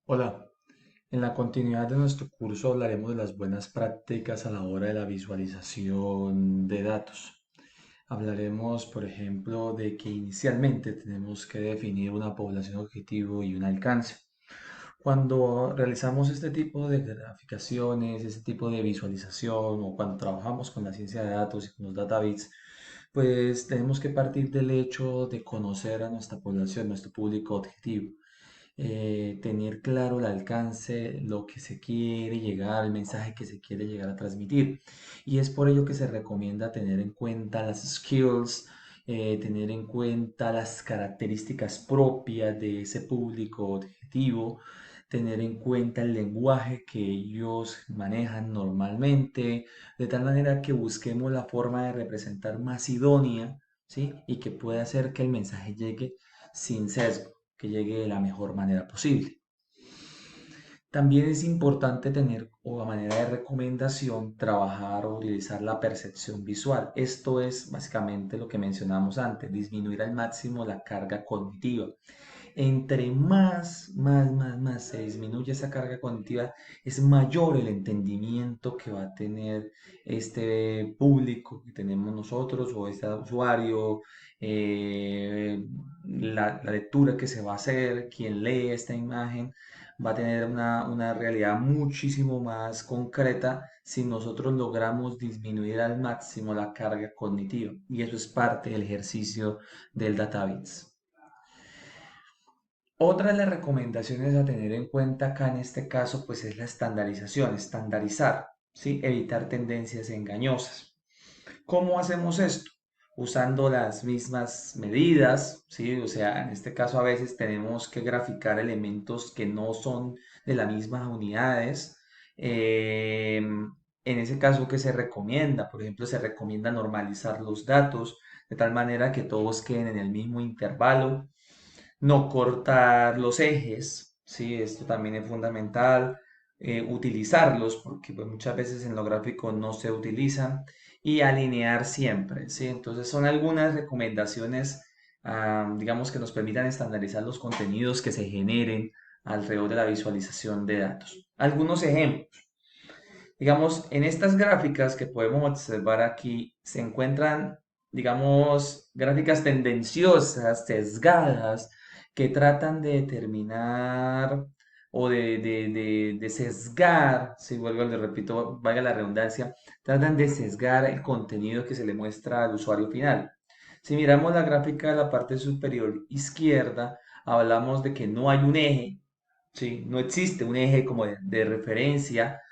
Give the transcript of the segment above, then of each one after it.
Hola, en la continuidad de nuestro curso hablaremos de las buenas prácticas a la hora de la visualización de datos. Hablaremos, por ejemplo, de que inicialmente tenemos que definir una población objetivo y un alcance. Cuando realizamos este tipo de graficaciones, este tipo de visualización o cuando trabajamos con la ciencia de datos y con los databits, pues tenemos que partir del hecho de conocer a nuestra población, nuestro público objetivo, tener claro el alcance, lo que se quiere llegar, el mensaje que se quiere llegar a transmitir. Y es por ello que se recomienda tener en cuenta las skills, tener en cuenta las características propias de ese público objetivo, tener en cuenta el lenguaje que ellos manejan normalmente, de tal manera que busquemos la forma de representar más idónea, ¿sí? Y que pueda hacer que el mensaje llegue sin sesgo, que llegue de la mejor manera posible. También es importante tener, o a manera de recomendación, trabajar o utilizar la percepción visual. Esto es básicamente lo que mencionamos antes, disminuir al máximo la carga cognitiva. Entre más se disminuye esa carga cognitiva, es mayor el entendimiento que va a tener este público que tenemos nosotros o este usuario, la lectura que se va a hacer, quien lee esta imagen va a tener una realidad muchísimo más concreta si nosotros logramos disminuir al máximo la carga cognitiva. Y eso es parte del ejercicio del database. Otra de las recomendaciones a tener en cuenta acá en este caso, pues es la estandarización, estandarizar, ¿sí? Evitar tendencias engañosas. ¿Cómo hacemos esto? Usando las mismas medidas, ¿sí? O sea, en este caso a veces tenemos que graficar elementos que no son de las mismas unidades. En ese caso, ¿qué se recomienda? Por ejemplo, se recomienda normalizar los datos de tal manera que todos queden en el mismo intervalo, no cortar los ejes, ¿sí? Esto también es fundamental, utilizarlos, porque pues, muchas veces en lo gráfico no se utilizan, y alinear siempre, ¿sí? Entonces son algunas recomendaciones, digamos, que nos permitan estandarizar los contenidos que se generen alrededor de la visualización de datos. Algunos ejemplos. Digamos, en estas gráficas que podemos observar aquí se encuentran, digamos, gráficas tendenciosas, sesgadas, que tratan de determinar o de sesgar, si vuelvo, le repito, valga la redundancia, tratan de sesgar el contenido que se le muestra al usuario final. Si miramos la gráfica de la parte superior izquierda, hablamos de que no hay un eje, ¿sí? No existe un eje como de referencia,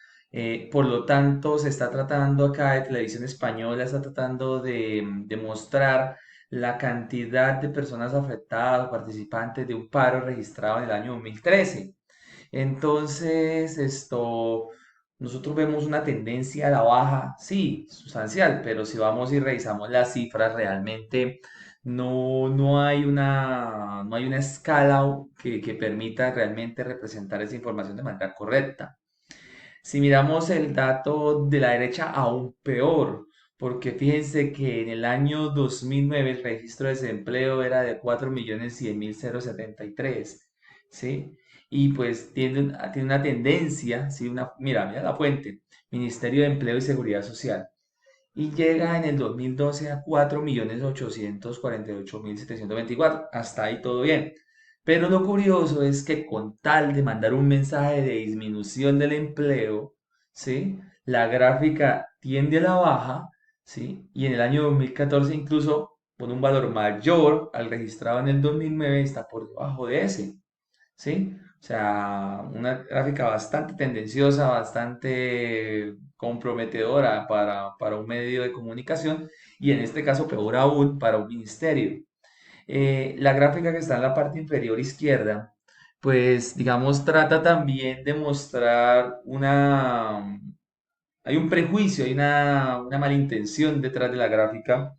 por lo tanto, se está tratando acá de Televisión Española, está tratando de mostrar la cantidad de personas afectadas, participantes de un paro registrado en el año 2013. Entonces, nosotros vemos una tendencia a la baja, sí, sustancial, pero si vamos y revisamos las cifras, realmente no hay una escala que permita realmente representar esa información de manera correcta. Si miramos el dato de la derecha, aún peor, porque fíjense que en el año 2009 el registro de desempleo era de 4.100.073, ¿sí? Y pues tiene una tendencia, ¿sí? Mira la fuente, Ministerio de Empleo y Seguridad Social, y llega en el 2012 a 4.848.724. Hasta ahí todo bien. Pero lo curioso es que con tal de mandar un mensaje de disminución del empleo, ¿sí? La gráfica tiende a la baja, ¿sí? Y en el año 2014 incluso pone un valor mayor al registrado en el 2009 y está por debajo de ese. ¿Sí? O sea, una gráfica bastante tendenciosa, bastante comprometedora para un medio de comunicación y en este caso peor aún para un ministerio. La gráfica que está en la parte inferior izquierda, pues digamos, trata también de mostrar hay un prejuicio, hay una malintención detrás de la gráfica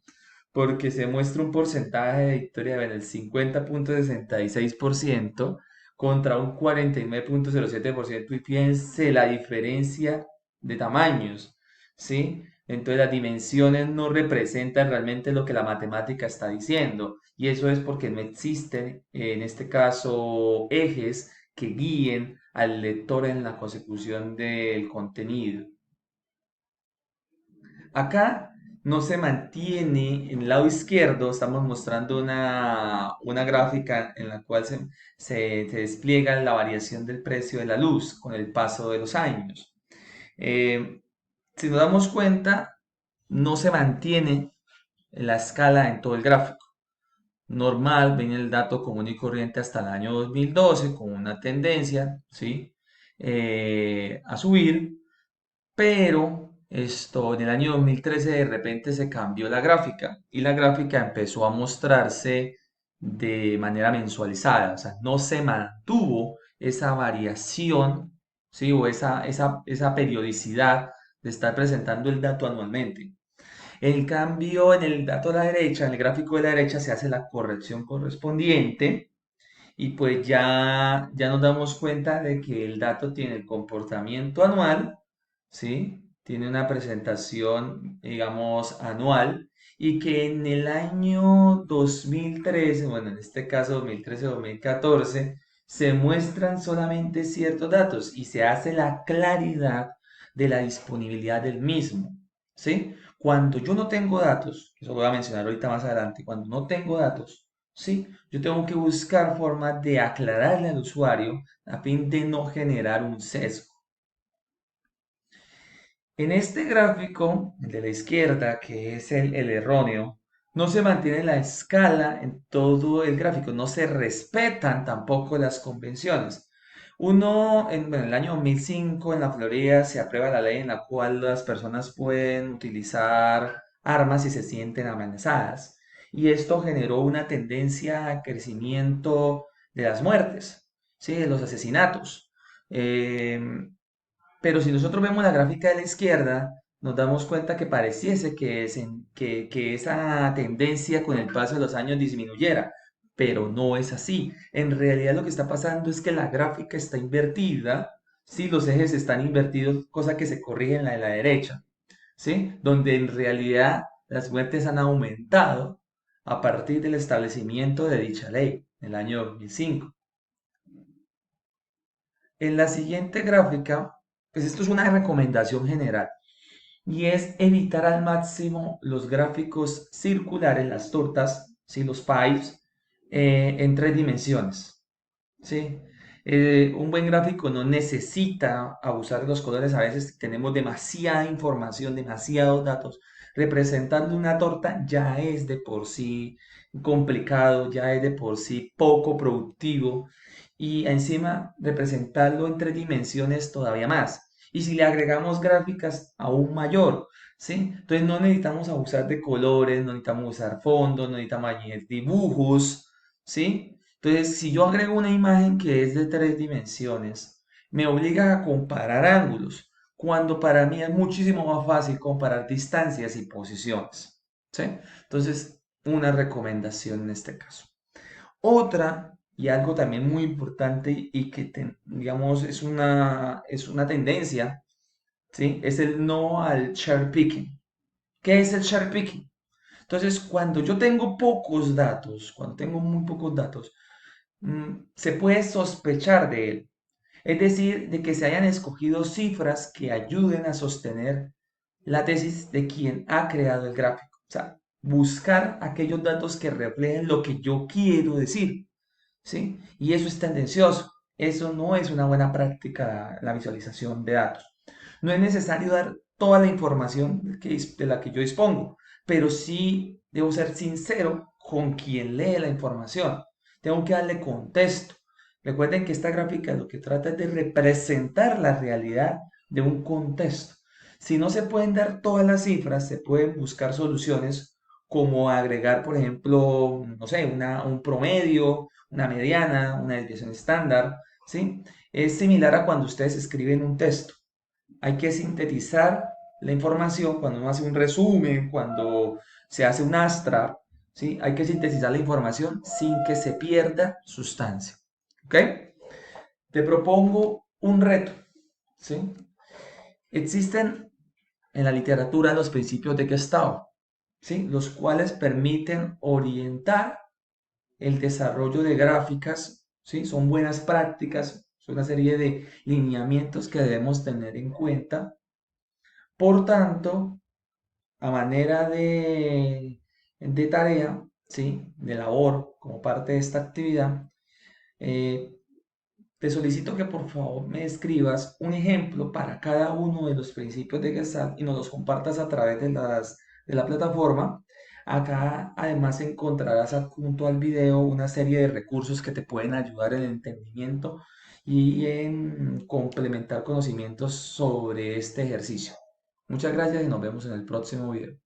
porque se muestra un porcentaje de victoria del 50.66% contra un 49.07% y fíjense la diferencia de tamaños, ¿sí? Entonces las dimensiones no representan realmente lo que la matemática está diciendo y eso es porque no existen en este caso ejes que guíen al lector en la consecución del contenido. Acá no se mantiene, en el lado izquierdo estamos mostrando una gráfica en la cual se despliega la variación del precio de la luz con el paso de los años. Eh, si nos damos cuenta, no se mantiene la escala en todo el gráfico. Normal, viene el dato común y corriente hasta el año 2012 con una tendencia, ¿sí? A subir, pero esto en el año 2013 de repente se cambió la gráfica y la gráfica empezó a mostrarse de manera mensualizada, o sea, no se mantuvo esa variación, ¿sí? O esa periodicidad de estar presentando el dato anualmente. En cambio, en el dato de la derecha, en el gráfico de la derecha, se hace la corrección correspondiente y pues ya nos damos cuenta de que el dato tiene el comportamiento anual, ¿sí? Tiene una presentación, digamos, anual y que en el año 2013, bueno, en este caso 2013-2014, se muestran solamente ciertos datos y se hace la claridad de la disponibilidad del mismo, ¿sí? Cuando yo no tengo datos, eso lo voy a mencionar ahorita más adelante, cuando no tengo datos, ¿sí? Yo tengo que buscar formas de aclararle al usuario a fin de no generar un sesgo. En este gráfico, el de la izquierda, que es el erróneo, no se mantiene la escala en todo el gráfico, no se respetan tampoco las convenciones. Bueno, en el año 2005 en la Florida se aprueba la ley en la cual las personas pueden utilizar armas si se sienten amenazadas. Y esto generó una tendencia a crecimiento de las muertes, ¿sí? De los asesinatos. Em, pero si nosotros vemos la gráfica de la izquierda, nos damos cuenta que pareciese que esa tendencia con el paso de los años disminuyera, pero no es así. En realidad lo que está pasando es que la gráfica está invertida, sí, los ejes están invertidos, cosa que se corrige en la de la derecha, ¿sí? Donde en realidad las muertes han aumentado a partir del establecimiento de dicha ley en el año 2005. En la siguiente gráfica, pues esto es una recomendación general y es evitar al máximo los gráficos circulares, las tortas, ¿sí? Los pies, en tres dimensiones. ¿Sí? Un buen gráfico no necesita abusar de los colores. A veces tenemos demasiada información, demasiados datos. Representando una torta ya es de por sí complicado, ya es de por sí poco productivo. Y encima representarlo en tres dimensiones todavía más. Y si le agregamos gráficas aún mayor, ¿sí? Entonces no necesitamos abusar de colores, no necesitamos usar fondos, no necesitamos añadir dibujos, ¿sí? Entonces, si yo agrego una imagen que es de tres dimensiones, me obliga a comparar ángulos, cuando para mí es muchísimo más fácil comparar distancias y posiciones, ¿sí? Entonces, una recomendación en este caso. Otra, y algo también muy importante y que, digamos, es una tendencia, ¿sí? Es el no al cherry picking. ¿Qué es el cherry picking? Entonces, cuando yo tengo pocos datos, cuando tengo muy pocos datos, se puede sospechar de él. Es decir, de que se hayan escogido cifras que ayuden a sostener la tesis de quien ha creado el gráfico. O sea, buscar aquellos datos que reflejen lo que yo quiero decir. ¿Sí? Y eso es tendencioso. Eso no es una buena práctica, la visualización de datos. No es necesario dar toda la información de la que yo dispongo, pero sí debo ser sincero con quien lee la información. Tengo que darle contexto. Recuerden que esta gráfica lo que trata es de representar la realidad de un contexto. Si no se pueden dar todas las cifras, se pueden buscar soluciones como agregar, por ejemplo, no sé, un promedio, una mediana, una desviación estándar, ¿sí? Es similar a cuando ustedes escriben un texto. Hay que sintetizar la información cuando uno hace un resumen, cuando se hace un abstract, ¿sí? Hay que sintetizar la información sin que se pierda sustancia, ¿ok? Te propongo un reto, ¿sí? Existen en la literatura los principios de Gestalt, ¿sí? Los cuales permiten orientar el desarrollo de gráficas ¿sí? Son buenas prácticas, es una serie de lineamientos que debemos tener en cuenta. Por tanto, a manera de tarea, ¿sí? De labor, como parte de esta actividad, eh, te solicito que por favor me escribas un ejemplo para cada uno de los principios de Gestalt y nos los compartas a través de la plataforma. Acá además encontrarás adjunto al video una serie de recursos que te pueden ayudar en el entendimiento y en complementar conocimientos sobre este ejercicio. Muchas gracias y nos vemos en el próximo video.